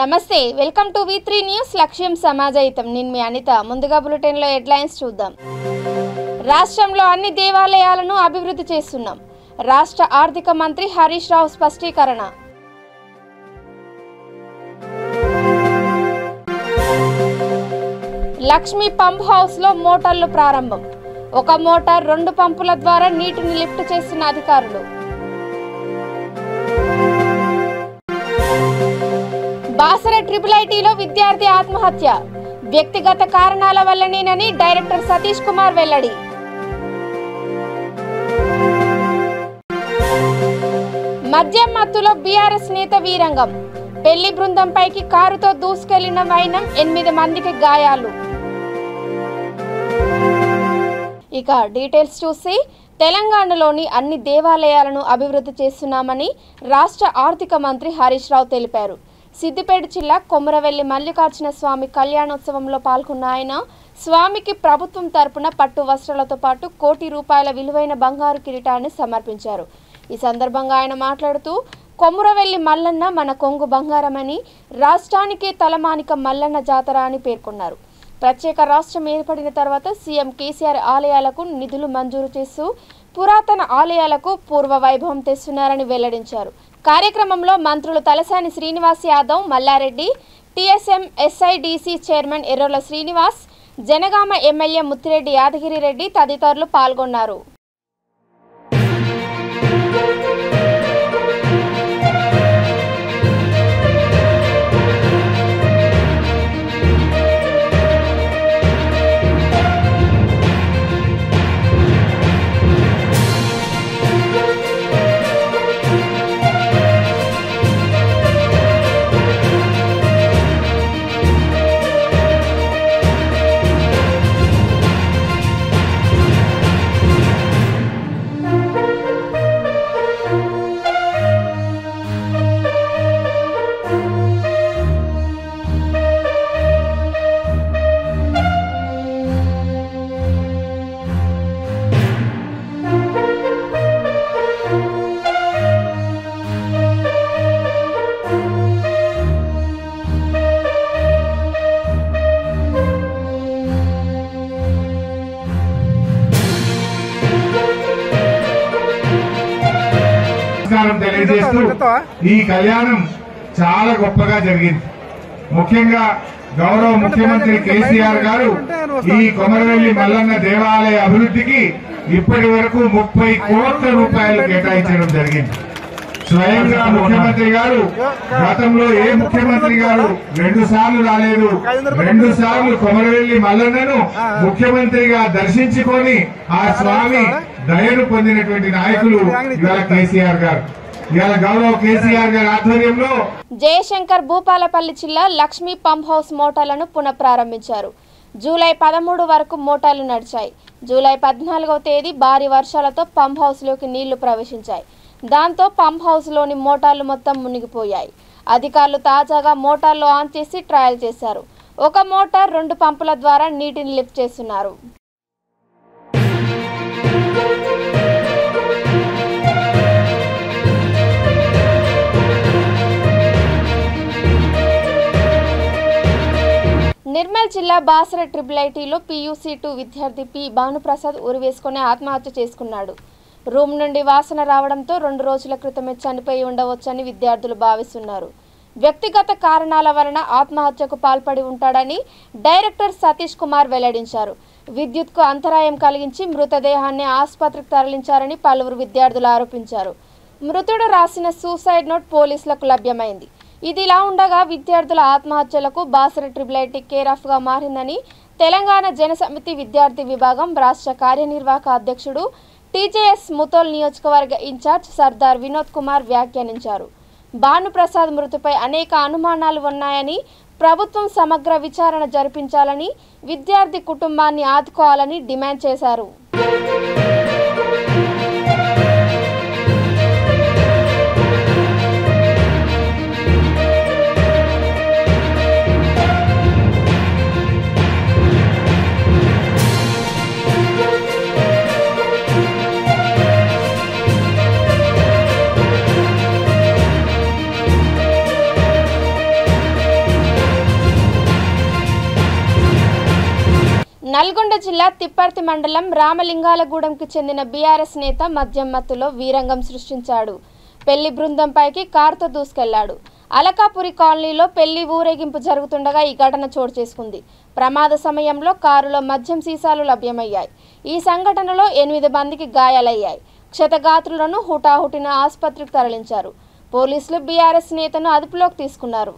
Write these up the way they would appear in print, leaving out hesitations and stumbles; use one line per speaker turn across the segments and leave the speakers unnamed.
నమస్తే welcome to V3 news లక్ష్యం సమాజహితం నేను మీ అనిత ముందుగా బులెటిన్ లో హెడ్లైన్స్ చూద్దాం రాష్ట్రంలో అన్ని దేవాలయాలను అభివృద్ధి చేస్తున్నాం రాష్ట్ర ఆర్థిక మంత్రి హరీష్ రావు స్పష్టీకరణ లక్ష్మీ పంప్ హౌస్ లో మోటార్లు ప్రారంభం ఒక మోటార్ 2 పంపుల ద్వారా నీటిని లిఫ్ట్ చేస్తున్న అధికారులు బాసర IIITలో విద్యార్థి ఆత్మహత్య వ్యక్తిగత కారణాల వల్లనేనని డైరెక్టర్ సతీష్ కుమార్ వెల్లడి మద్యం మత్తులో బీఆర్ఎస్ నేత వీరంగం పెళ్లి బృందంపైకి కారుతో దూసుకెళ్లిన వైనం 8 మందికి గాయాలు ఇక డీటెయిల్స్ చూసి తెలంగాణలోని అన్ని దేవాలయాలను అభివృద్ధి చేస్తున్నామని రాష్ట్ర ఆర్థిక మంత్రి హరీష్ రావు తెలిపారు సిద్దిపేట జిల్లా కొమరవెల్లి మల్లికార్జున స్వామి కళ్యాణోత్సవంలో పాల్గొన్న ఆయన స్వామికి ప్రభుత్వం తరపున పట్టు వస్త్రాలతో పాటు ₹1 కోటి విలువైన బంగారు కిరీటాన్ని సమర్పించారు ఈ సందర్భంగా ఆయన మాట్లాడుతూ కొమరవెల్లి మల్లన్న మన కొంగు బంగారమని రాష్ట్రానికే తలమానిక మల్లన్న జాతర అని పేర్కొన్నారు ప్రత్యేక రాష్ట్రం ఏర్పడిన తర్వాత సీఎం కేసీఆర్ ఆలయాలకు నిధులు మంజూరు చేస్తూ పురాతన ఆలయాలకు పూర్వ వైభవం తెస్తున్నారని వెల్లడించారు కార్యక్రమంలో మంత్రులు Talasani Srinivas Yadav Mallareddy TSM SIDC chairman Errolla Srinivas Jangaon MLA Muthireddy Yadagiri Reddy తదితరులు పాల్గొన్నారు
తెలియజేస్తూ ఈ కళ్యాణం చాలా గొప్పగా జరిగింది ముఖ్యంగా గౌరవ ముఖ్యమంత్రి కేసీఆర్ గారు ఈ కొమరవెల్లి మల్లన్న దేవాలయ అభివృద్ధికి ఇప్పటి వరకు ₹30 కోట్ల కేటాయించడం జరిగింది స్వయంగా ముఖ్యమంత్రి గారు గతంలో ఏ ముఖ్యమంత్రి గారు 2 సార్లు రాలేదు 2 సార్లు కొమరవెల్లి మల్లన్నను ముఖ్యమంత్రిగా దర్శించుకొని ఆ స్వామి దయను పొందినటువంటి నాయకులు ఇవాళ కేసీఆర్ గారు ఇవాళ గౌరవ కేసీఆర్ గారి ఆధ్వర్యంలో
జయశంకర్ భూపాలపల్లి జిల్లా లక్ష్మీ పంప్ హౌస్ మోటార్లను పునఃప్రారంభించారు జూలై 13 వరకు మోటార్లు నడిచాయి జూలై 14వ తేదీ భారీ వర్షాలతో పంప్ హౌస్ లోకి నీళ్లు ప్రవేశించాయి దాంతో పంప్ హౌస్ లోని మోటార్లు మొత్తం మునిగిపోయాయి అధికారులు తాజాగా మోటార్లు ఆన్ చేసి ట్రయల్ చేశారు ఒక మోటార్ 2 పంపుల ద్వారా నీటిని లిఫ్ట్ చేస్తున్నారు నిర్మల్ జిల్లా బాసర IIITలో PUC2 విద్యార్థి పి భానుప్రసాద్ ఉరివేసుకుని ఆత్మహత్య చేసుకున్నాడు రూమ్ నుండి వాసన రావడంతో 2 రోజుల క్రితమే చనిపోయి ఉండవచ్చని విద్యార్థులు భావిస్తున్నారు వ్యక్తిగత కారణాల వలన ఆత్మహత్యకు పాల్పడి ఉంటాడని డైరెక్టర్ సతీష్ కుమార్ వెల్లడించారు విద్యుత్కు అంతరాయం కలిగించి మృతదేహాన్ని ఆసుపత్రికి తరలించారని పలువురు విద్యార్థులు ఆరోపించారు మృతుడు రాసిన సూసైడ్ నోట్ పోలీసులకు లభ్యమైంది ఇదిలా ఉండగా విద్యార్థుల ఆత్మహత్యలకు బాసర IIIT కేర్ ఆఫ్ గా మారిందని తెలంగాణ జనసమితి విద్యార్థి విభాగం రాష్ట్ర కార్యనిర్వాహక అధ్యక్షుడు టీజేఎస్ ముతోల్ నియోజకవర్గ ఇన్ఛార్జ్ సర్దార్ వినోద్ కుమార్ వ్యాఖ్యానించారు భానుప్రసాద్ మృతిపై అనేక అనుమానాలు ఉన్నాయని ప్రభుత్వం సమగ్ర విచారణ జరిపించాలని విద్యార్థి కుటుంబాన్ని ఆదుకోవాలని డిమాండ్ చేశారు నల్గొండ జిల్లా తిప్పర్తి మండలం రామలింగాలగూడెంకు చెందిన బీఆర్ఎస్ నేత మద్యం మత్తులో వీరంగం సృష్టించాడు. పెళ్లి బృందంపైకి కారుతో దూసుకెళ్లాడు. అలకాపురి కాలనీలో పెళ్లి ఊరేగింపు జరుగుతుండగా ఈ ఘటన చోటు చేసుకుంది. ప్రమాద సమయంలో కారులో మద్యం సీసాలు లభ్యమయ్యాయి. ఈ సంఘటనలో 8 మందికి గాయాలయ్యాయి. క్షతగాత్రులను హుటాహుటిన ఆసుపత్రికి తరలించారు. పోలీసులు బీఆర్ఎస్ నేతను అదుపులోకి తీసుకున్నారు.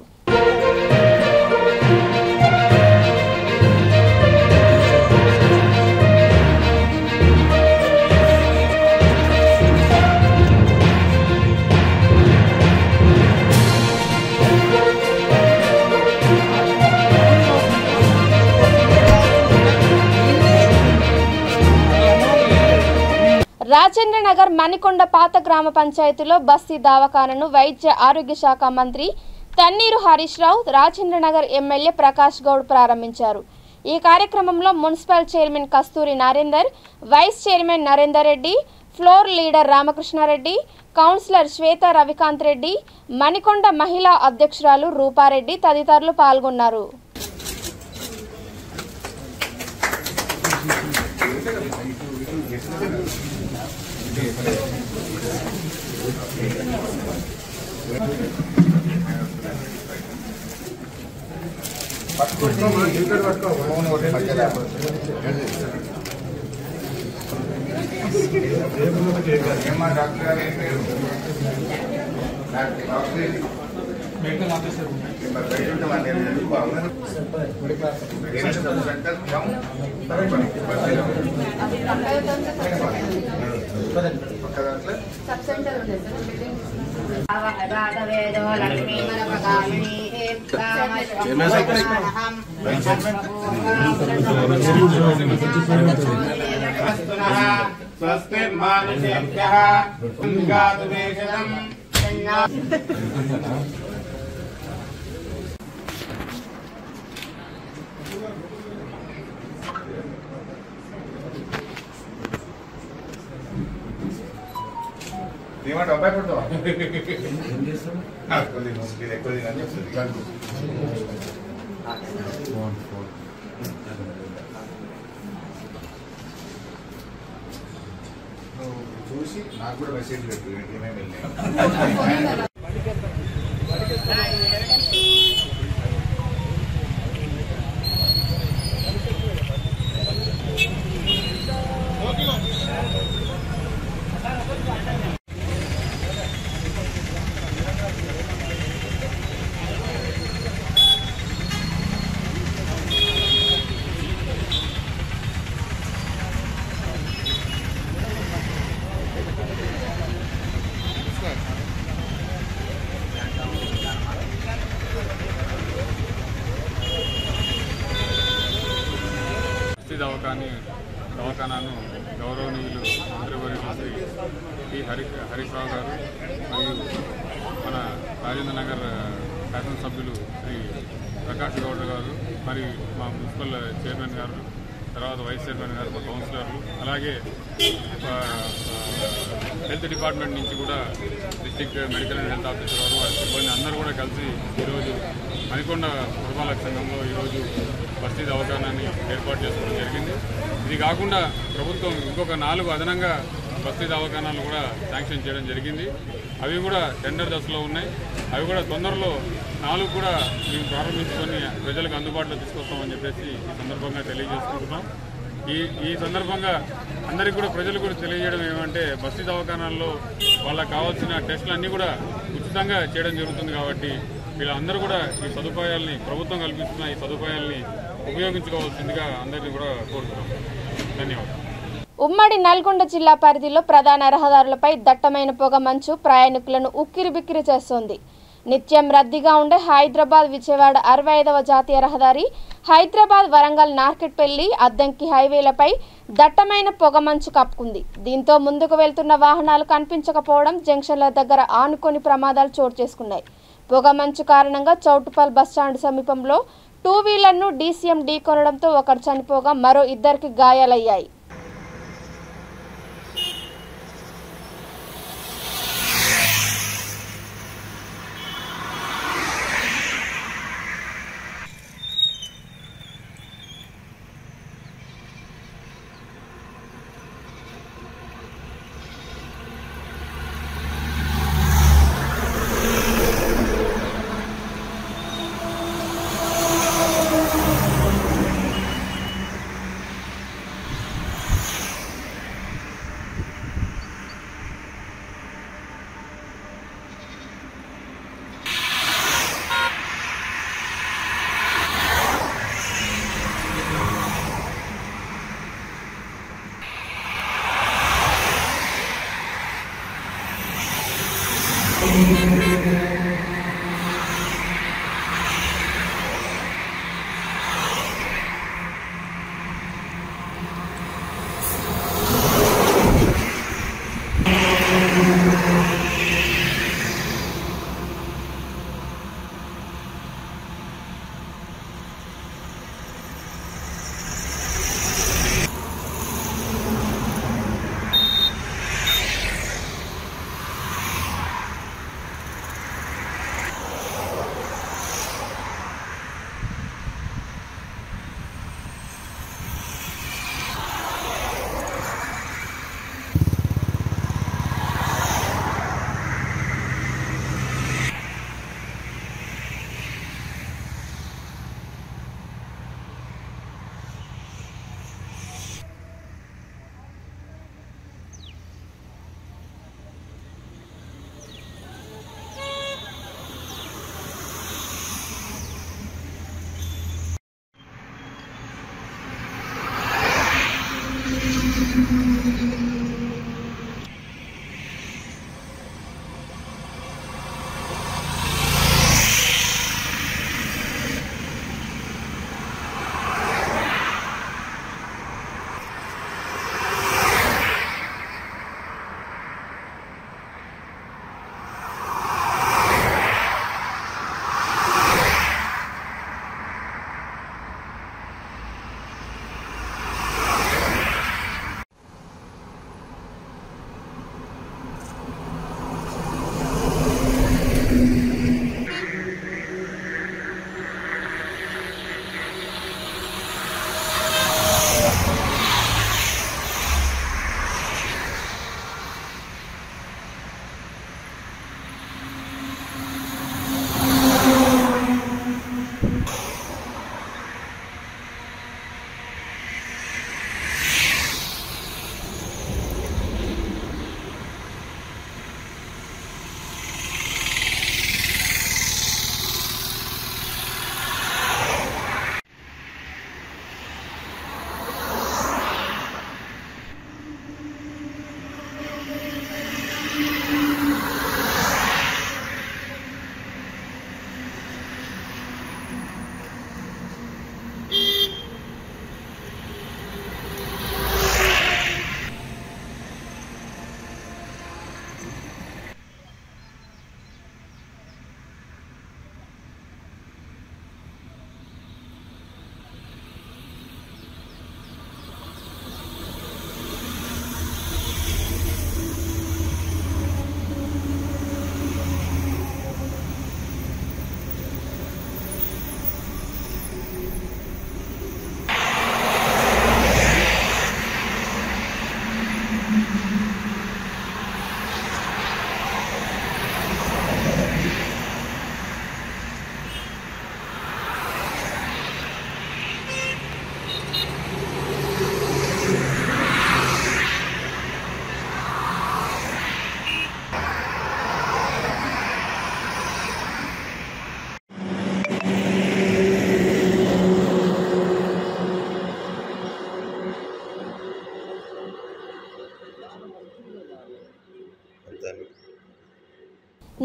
రాజేంద్ర నగర్ మణికొండ పాత గ్రామ పంచాయతీలో బస్తీ దవాఖానాను వైద్య ఆరోగ్య శాఖ మంత్రి తన్నీరు హరీష్ రావు, రాజేంద్ర నగర్ ఎమ్మెల్యే ప్రకాష్ గౌడ్ ప్రారంభించారు. ఈ కార్యక్రమంలో municipal chairman Kasturi Narender, vice chairman Narender Reddy, floor leader Ramakrishna Reddy, councillor Swetha Ravikanth Reddy, Manikonda మహిళా అధ్యక్షురాలు రూపారెడ్డి తదితరులు పాల్గొన్నారు.
ఏమంటే అబ్బాయి పడతావా ఎక్కువ అని చెప్తుంది. చూసి నాకు కూడా మెసేజ్ పెట్టు ఏమేమి వెళ్ళాయి.
దవాఖానాను గౌరవనీయులు మంత్రివర్యులు శ్రీ టి హరీష్ రావు గారు మరియు మన రాజేంద్ర నగర్ శాసనసభ్యులు శ్రీ ప్రకాష్ గౌడ్ గారు మరియు మా మున్సిపల్ చైర్మన్ గారు, తర్వాత వైస్ చైర్మన్ గారు, మా కౌన్సిలర్లు, అలాగే హెల్త్ డిపార్ట్మెంట్ నుంచి కూడా district medical and health officer గారు, వారి సిబ్బంది అందరూ కూడా కలిసి ఈరోజు మణికొండ పురపాలక సంఘంలో ఈరోజు బస్తీ దవాఖానాన్ని ఏర్పాటు చేసుకోవడం జరిగింది. ఇది కాకుండా ప్రభుత్వం ఇంకొక 4 అదనంగా బస్తీ దవాఖానాలు కూడా శాంక్షన్ చేయడం జరిగింది. అవి కూడా టెండర్ దశలో ఉన్నాయి. అవి కూడా తొందరలో 4 కూడా మేము ప్రారంభించుకొని ప్రజలకు అందుబాటులో తీసుకొస్తామని చెప్పేసి ఈ సందర్భంగా తెలియజేసుకుంటున్నాం. ఈ సందర్భంగా అందరికీ కూడా ప్రజలు కూడా తెలియజేయడం ఏమంటే బస్తీ దవాఖానాల్లో వాళ్ళకి కావాల్సిన టెస్టులన్నీ కూడా ఉచితంగా చేయడం జరుగుతుంది. కాబట్టి వీళ్ళందరూ కూడా ఈ సదుపాయాల్ని, ప్రభుత్వం కల్పిస్తున్న ఈ సదుపాయాల్ని ఉపయోగించుకోవాల్సిందిగా అందరినీ కూడా కోరుతున్నాం. ధన్యవాదాలు.
ఉమ్మడి నల్గొండ జిల్లా పరిధిలో ప్రధాన రహదారులపై దట్టమైన పొగ మంచు ప్రయాణికులను ఉక్కిరిబిక్కిరి చేస్తోంది. నిత్యం రద్దీగా ఉండే హైదరాబాద్ విజయవాడ 65వ జాతీయ రహదారి, హైదరాబాద్ వరంగల్ నార్కెట్పల్లి అద్దంకి హైవేలపై దట్టమైన పొగ మంచు కప్పుకుంది. దీంతో ముందుకు వెళ్తున్న వాహనాలు కనిపించకపోవడం, జంక్షన్ల దగ్గర ఆనుకొని ప్రమాదాలు చోటు చేసుకున్నాయి. పొగ మంచు కారణంగా చౌటుపల్ బస్టాండ్ సమీపంలో 2 వీలర్ను డీసీఎం ఢీకొనడంతో ఒకరు చనిపోగా మరో 2కి గాయాలయ్యాయి.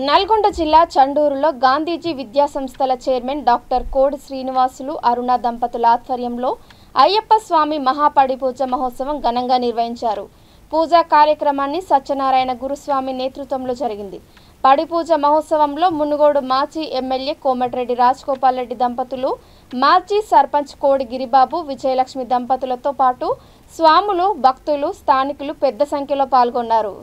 నల్గొండ జిల్లా చండూరులో గాంధీజీ విద్యా సంస్థల చైర్మన్ డాక్టర్ కోడి శ్రీనివాసులు అరుణ దంపతుల ఆధ్వర్యంలో అయ్యప్ప స్వామి మహాపడిపూజ మహోత్సవం ఘనంగా నిర్వహించారు. పూజా కార్యక్రమాన్ని సత్యనారాయణ గురుస్వామి నేతృత్వంలో జరిగింది. పడిపూజ మహోత్సవంలో మునుగోడు మాజీ ఎమ్మెల్యే కోమటిరెడ్డి రాజగోపాల్ రెడ్డి దంపతులు, మాజీ సర్పంచ్ కోడి గిరిబాబు, విజయలక్ష్మి దంపతులతో పాటు స్వాములు, భక్తులు, స్థానికులు పెద్ద సంఖ్యలో పాల్గొన్నారు.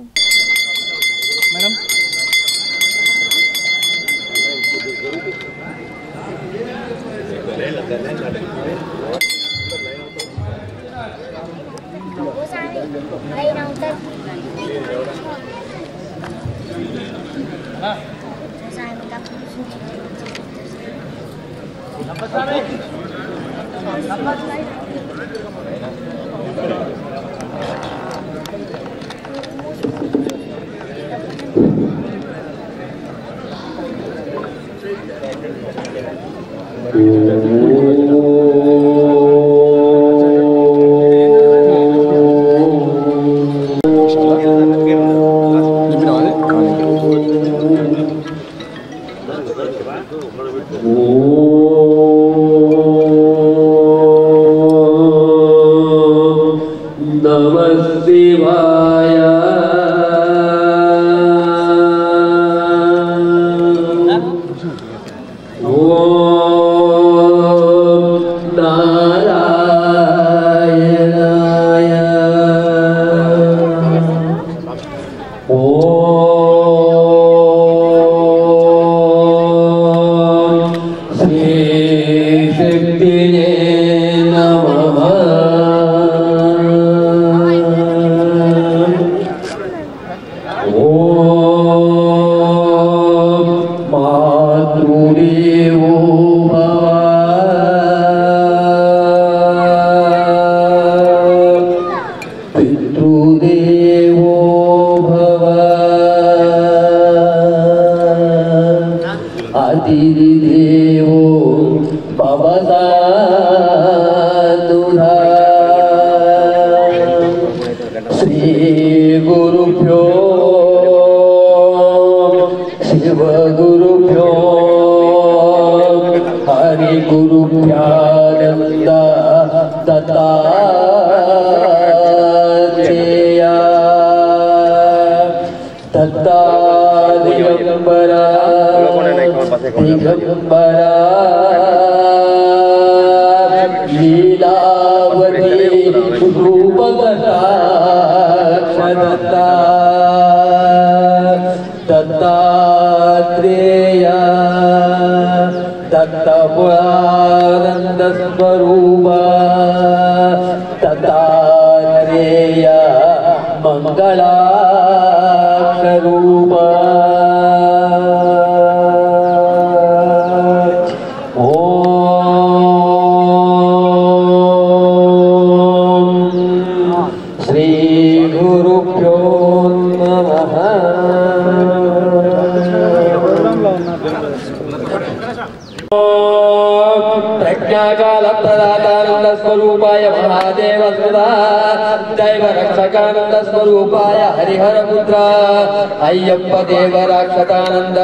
अय्यप्प देव राक्षतानंद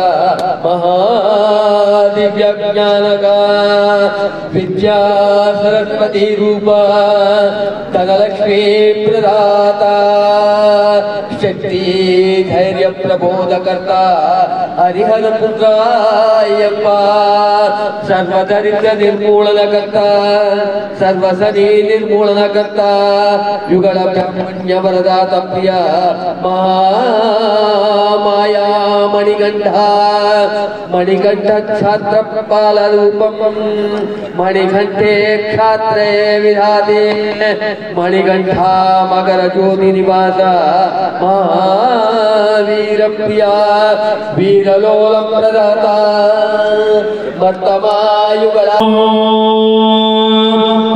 महादिव्य ज्ञानक विद्या सरस्वती रूप धनलक्ष्मी प्रदाता शक्ति धैर्य प्रबोधकर्ता हरिहर पुत्र अय्यप्प सर्वदरिद्र निर्मूलनकर्ता सर्वसनी निर्मूलनकर्ता युगल ब्रह्मण्य वरदाता प्रिय माया मणिकंठा मणिकंठ छात्र पाल रूपम मणिकंठे क्षात्रे विधाते मणिकंठा मकर ज्योति निवास महावीर प्रिया वीरलोलम प्रदाता वर्तमायुगला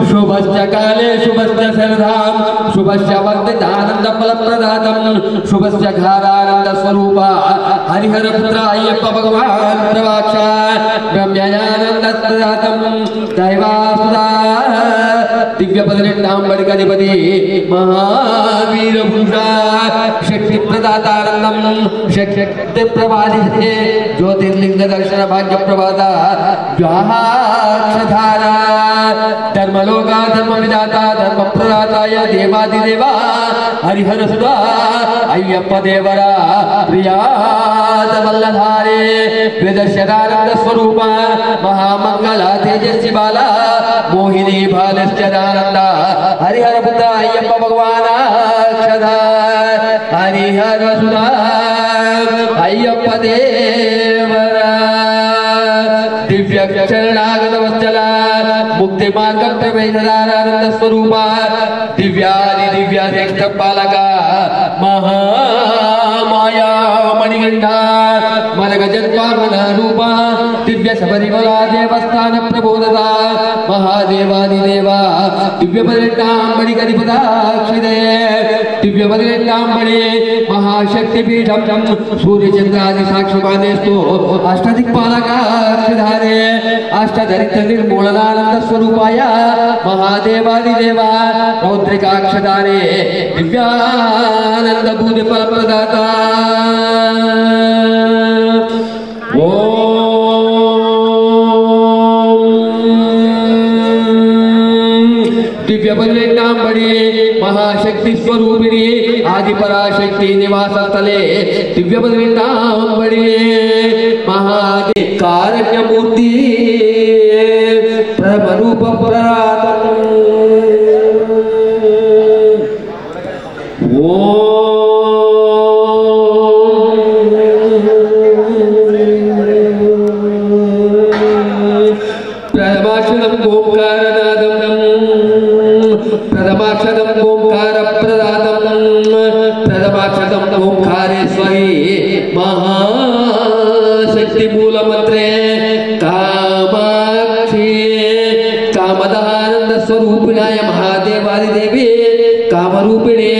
शुभस्य काले शुभस्य सर्वधाम शुभस्य वर्तितानंद फल प्रदातम शुभस्य घारानंद स्वरूप हरिहर पुत्र अय्यप्प भगवान प्रवाक्षा ब्रह्मज्ञानंद प्रदातम दैवासुदा दिव्य पदनेटांबड़ी अधिपति महावीर पुरुषा शक्ति प्रदातानंदम शक्ति प्रभादिते ज्योतिर्लिंग दर्शन भाग्य प्रभाता ज्वाहाक्षधारा धर्मलोका धर्म विदाता धर्म प्रदाताय देवादिदेवा हरिहर सुधा अय्यप्प देवरा प्रियाद वल्लधारे वेदश्यदानंद स्वरूप महामंगल तेजस्वी बाला मोहिनी बालश्चदानंद हरिहर पुत्र अय्यप्प भगवान अक्षधा हरिहर सुधा अय्यप्प देवरा दिव्य शरणागत वत्सला मुक्ति मार्ग प्रवेशदानंद स्वरूप दिव्यादि दिव्य श्रेष्ठ पालका महामाया मणिगंधा मलगजद्वामन रूप दिव्य शबरिमला देवस्थान प्रबोधता महादेवादिदेवा दिव्य पदिनेट्टांबड़ी अधिपदाक्षिदे दिव्य पदिनेट्टांबड़ी महाशक्तिपीठं सूर्यचंद्रादि साक्षिमानेस्तु अष्टदिक्पालकाक्षिधारे अष्टदरिद्र निर्मूलनानंद स्वरूपाय महादेवादिदेवा रौद्रिकाक्षधारे दिव्यानंद भूति फल प्रदाता दिव्य पदिनेट्टांबड़ी महाशक्ति स्वरूपिणी आदि पराशक्ति निवास स्थले दिव्य पदिनेट्टांबड़ी महादेव कारण्य मूर्ति प्रभरूप प्ररातम प्रथमाक्षरम ओंकार प्रदातम प्रथमाक्षरम ओंकारेश्वरी महाशक्ति मूल मंत्रे कामाक्षी कामदानंद स्वरूपिणाय महादेवादिदेवी कामरूपिणे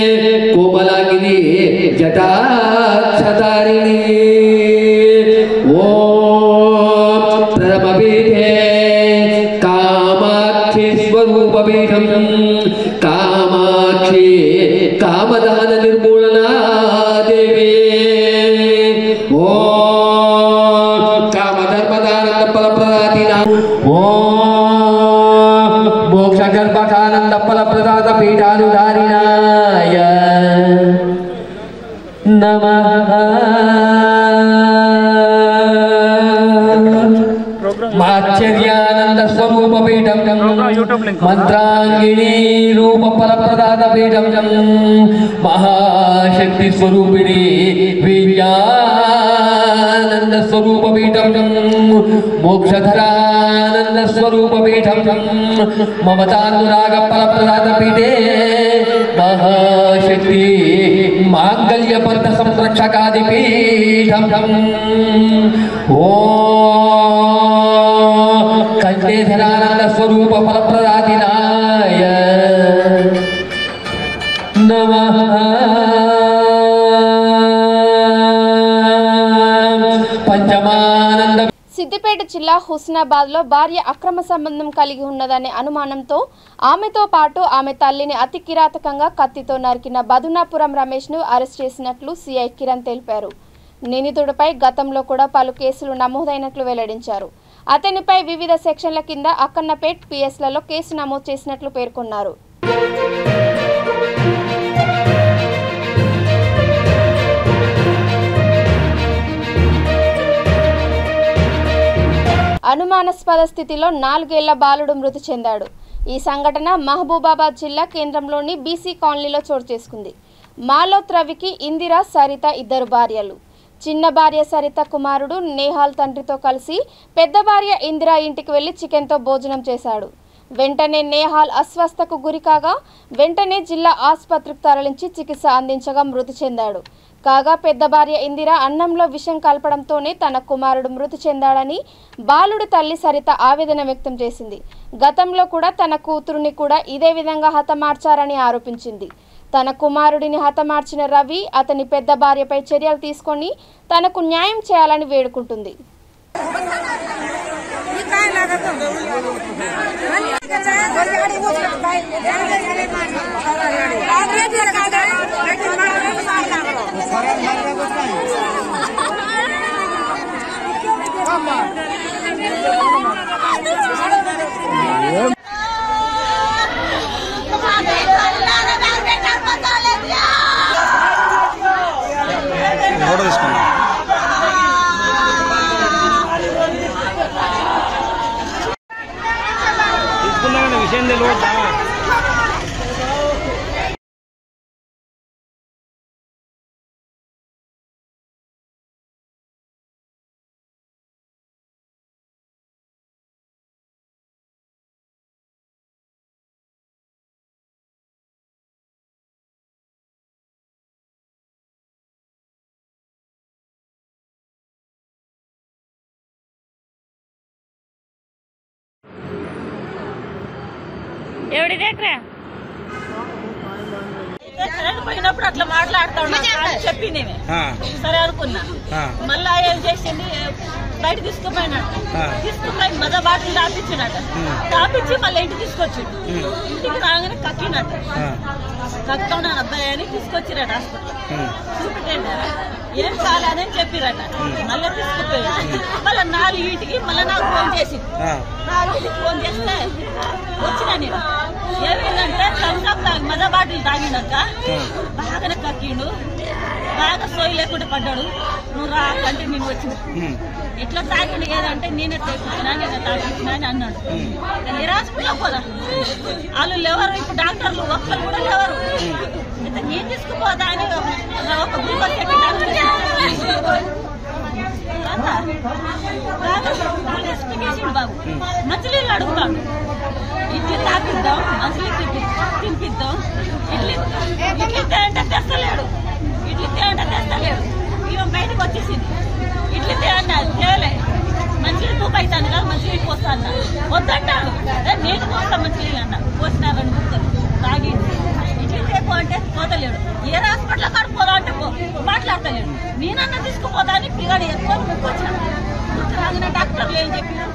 कोमलांगिनी जटाक्षतारिणी ओम प्रथमपीठे कामाक्षी स्वरूपपीठम कामाक्षी कामदान निर्मूलना देवी ओम कामधर्मदानंद फलप्रदातिना ओम मोक्षगर्भकानंद फलप्रदात पीठानुधारिणाय नमः आश्चर्यानंद स्वरूप पीठम मंत्रांगिणी रूप फल प्रदात पीठम महाशक्ति स्वरूपिणी वीर्यानंद स्वरूप पीठम मोक्षधरानंद स्वरूप पीठम ममतानुराग फल प्रदात पीठे महाशक्ति मांगल्य पंथ संरक्षकादि पीठम कंठेधरानंद स्वरूप फल प्रदातिनाय नमः पंचमानंद
సిద్దిపేట జిల్లా హుస్నాబాద్లో భార్య అక్రమ సంబంధం కలిగి ఉన్నదనే అనుమానంతో ఆమెతో పాటు ఆమె తల్లిని అతి కిరాతకంగా కత్తితో నరికిన బదునాపురం రమేష్ను అరెస్ట్ చేసినట్లు సిఐ కిరణ్ తెలిపారు. నిందితుడిపై గతంలో కూడా పలు కేసులు నమోదైనట్లు వెల్లడించారు. అతనిపై వివిధ సెక్షన్ల కింద అక్కన్నపేట్ పిఎస్లలో కేసు నమోదు చేసినట్లు పేర్కొన్నారు. అనుమానాస్పద స్థితిలో 4 ఏళ్ల బాలుడు మృతి చెందాడు. ఈ సంఘటన మహబూబాబాద్ జిల్లా కేంద్రంలోని బీసీ కాలనీలో చోటు చేసుకుంది. మాలోత్ రవికి ఇందిరా సరిత ఇద్దరు భార్యలు. చిన్న భార్య సరిత కుమారుడు నేహాల్ తండ్రితో కలిసి పెద్ద భార్య ఇందిరా ఇంటికి వెళ్లి చికెన్తో భోజనం చేశాడు. వెంటనే నేహాల్ అస్వస్థకు గురికాగా వెంటనే జిల్లా ఆసుపత్రికి తరలించి చికిత్స అందించగా మృతి చెందాడు. కాగా పెద్ద భార్య ఇందిర అన్నంలో విషం కలపడంతోనే తన కుమారుడు మృతి చెందాడని బాలుడు తల్లి సరిత ఆవేదన వ్యక్తం చేసింది. గతంలో కూడా తన కూతురుని కూడా ఇదే విధంగా హతమార్చారని ఆరోపించింది. తన కుమారుడిని హతమార్చిన రవి అతని పెద్ద భార్యపై చర్యలు తీసుకొని తనకు న్యాయం చేయాలని వేడుకుంటుంది.
విషయం తెలియదా?
పోయినప్పుడు అట్లా మాట్లాడుతాడు చెప్పి నేనే సరే అనుకున్నా. మళ్ళా ఏం చేసింది, బయట తీసుకుపోయి మద బాటిల్ తాపించినట్ట. తాపించి మళ్ళీ ఇంటికి తీసుకొచ్చిండు. ఇంటికి రాగానే కక్కినట్ట. కక్కుతున్నా అబ్బాయి అని తీసుకొచ్చిరట హాస్పిటల్. చూపెట్టండి ఏం కాలేదని చెప్పిరట. మళ్ళీ తీసుకుపోయి మళ్ళీ 4 మళ్ళీ నాకు ఫోన్ చేసింది. 4 ఫోన్ చేస్తే వచ్చినా నేను. ఏమైందంటే థమ్స్అప్ మద బాటిల్ తాగినాక బాగానే కక్కిండు, బాగా సోయి లేకుండా పడ్డాడు. నువ్వు రా అంటే నేను వచ్చిన. ఎట్లా తాగిండు ఏదంటే నేనే తాపించినా అని అన్నాడు. హాస్పిటల్లో పోదా వాళ్ళు లేవరు, ఇప్పుడు డాక్టర్లు ఒక్కరు కూడా లేవరు. నేను తీసుకుపోదా అని ఒక గ్లూకోజ్ బాబు మంచినీళ్ళు అడుగుతాడు. ఇడ్లీ తాపిద్దాం, మంచినీళ్ళు తినిపిద్దాం. ఇడ్లీ తేంటే తెస్తలేడు, ఇడ్లీ తేంటే తెస్తలేడు. ఇవ బయటకు వచ్చేసింది. ఇడ్లీ తేలే మంచినీళ్ళు తూపు అవుతాను కదా, మంచినీళ్ళు పోస్తా అన్నా. వద్దంటాడు. నేను పోస్తా మంచినీళ్ళు అన్నా. పోసినా 2 ముక్కలు తాగి ఇడ్లీ తేపు అంటే పోతలేడు. ఏ హాస్పిటల్ కడుపుపోదా అంటే మాట్లాడతలేడు. నేనన్నా తీసుకుపోదా అని పిల్లడు ఎక్కువ వచ్చాను. రాగానే డాక్టర్లు ఏం చెప్పారు,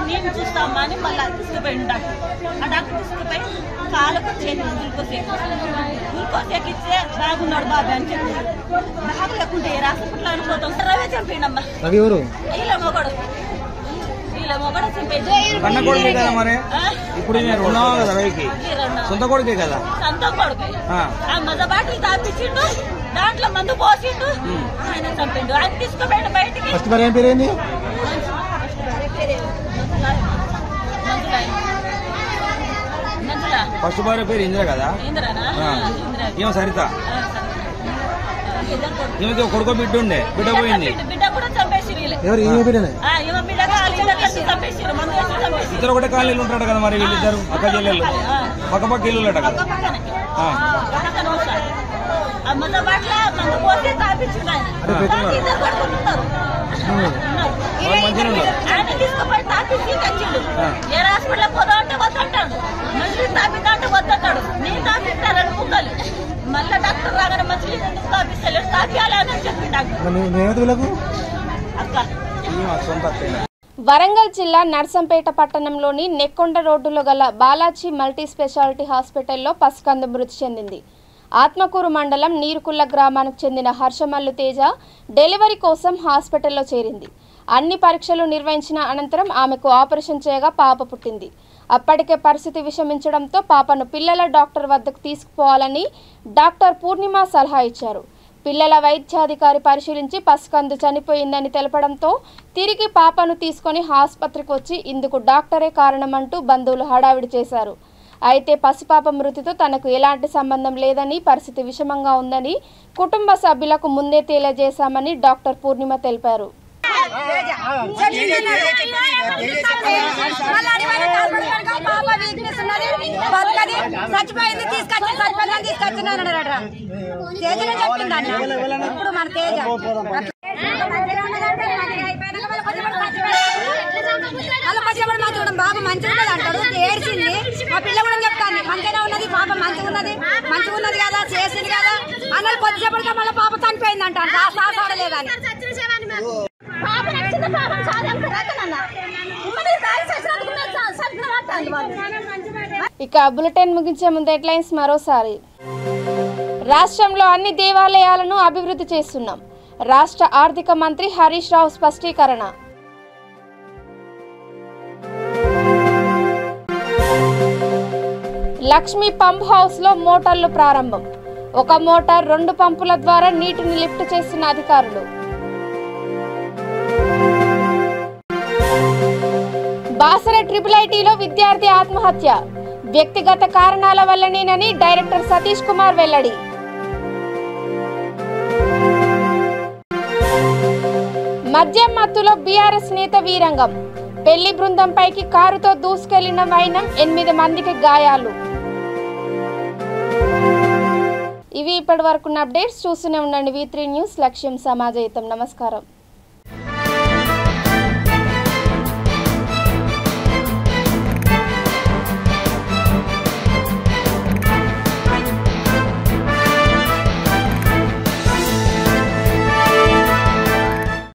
నేను చూస్తామా అని మళ్ళీ తీసుకుపోయింది డాక్టర్. ఆ డాక్టర్ తీసుకుపోయి కాళ్ళకు చేతి గ్లూకోజ్ ఎక్కిచ్చే బాగున్నాడు బాబు అని చెప్పారు. బాగు లేకుంటే ఏ హాస్పిటల్ అనుకోతాం. రవే చంపిండమ్మా. ఇలా మొగడు
కన్న కొడుకే కదా మరి. ఇప్పుడు ఉన్నావు కదా రవికి, సొంత కొడుకే కదా.
సొంత కొడుకే. ఆ మద బాటిల్ తాపించిండు, దాంట్లో మందు పోసిండు, ఆయన చంపిండు. ఆయన తీసుకుపోయిండు బయటికి.
ఫస్ట్ మరి ఏం పేరేంది? ఫస్ట్ భార్య పేరు ఇందిరా కదా. ఏమో సరిత. ఈమెకి కొడుకో బిడ్డ ఉండే, బిడ్డ పోయింది. ఇద్దరు ఒకటే కాలనీలు ఉంటాడు కదా మరి వీళ్ళిద్దరు అక్క చెల్లెళ్ళు. పక్క ఇల్లు కదా.
ఏ హాస్పిటల్ పోదా అంటే వద్దంటాడు, మంచి తాపిద్దా అంటే వద్దంటాడు. నేను తాపిస్తాను ముక్కలు. మళ్ళా డాక్టర్ రాగానే మంచి ఎందుకు తాపిస్తలేదు, తాపియాలి అని చెప్పి డాక్టర్ అక్క.
వరంగల్ జిల్లా నర్సంపేట పట్టణంలోని నెక్కొండ రోడ్డులో గల బాలాజీ మల్టీ స్పెషాలిటీ హాస్పిటల్లో పసికందు మృతి చెందింది. ఆత్మకూరు మండలం నీరుకుల్ల గ్రామానికి చెందిన హర్షమల్లు తేజ డెలివరీ కోసం హాస్పిటల్లో చేరింది. అన్ని పరీక్షలు నిర్వహించిన అనంతరం ఆమెకు ఆపరేషన్ చేయగా పాప పుట్టింది. అప్పటికే పరిస్థితి విషమించడంతో పాపను పిల్లల డాక్టర్ వద్దకు తీసుకుపోవాలని డాక్టర్ పూర్ణిమ సలహా ఇచ్చారు. పిల్లల వైద్యాధికారి పరిశీలించి పసికందు చనిపోయిందని తెలపడంతో తిరిగి పాపను తీసుకొని ఆసుపత్రికి వచ్చి ఇందుకు డాక్టరే కారణమంటూ బంధువులు హడావిడి చేశారు. అయితే పసిపాప మృతితో తనకు ఎలాంటి సంబంధం లేదని, పరిస్థితి విషమంగా ఉందని కుటుంబ సభ్యులకు ముందే తెలియజేశామని డాక్టర్ పూర్ణిమ తెలిపారు.
బాబు మంచిగా అంటాడు, ఏడ్చింది. మా పిల్ల కూడా చెప్తాను మంచిగా ఉన్నది, పాప మంచిగా ఉన్నది కదా, చేసింది కదా అన్నది. కొద్దిసేపటిగా మళ్ళీ పాప చనిపోయింది అంటాను. సాడలేదని
ఇక బులెటిన్ ముగించే ముందు హెడ్లైన్స్ మరోసారి. రాష్ట్రంలో అన్ని దేవాలయాలను అభివృద్ధి చేస్తున్నాం, రాష్ట్ర ఆర్థిక మంత్రి హరీష్ రావు స్పష్టీకరణ. లక్ష్మీ పంప్ హౌస్ లో మోటార్లు ప్రారంభం, ఒక మోటార్ 2 పంపుల ద్వారా నీటిని లిఫ్ట్ చేస్తున్న అధికారులు. బాసర ట్రిపుల్ ఐటీలో విద్యార్థి ఆత్మహత్య, వ్యక్తిగత కారణాల వల్లనేనని డైరెక్టర్ సతీష్ కుమార్ వెల్లడి. మద్యం మత్తులో బీఆర్ఎస్ నేత వీరంగం. పెళ్లి బృందంపైకి కారుతో దూసుకెళ్లిన వైనం 8 మందికి గాయాలు. ఇవి ఇప్పటి వరకున్న అప్డేట్స్. చూస్తూనే ఉండండి V3 న్యూస్. లక్ష్యం సమాజహితం. నమస్కారం.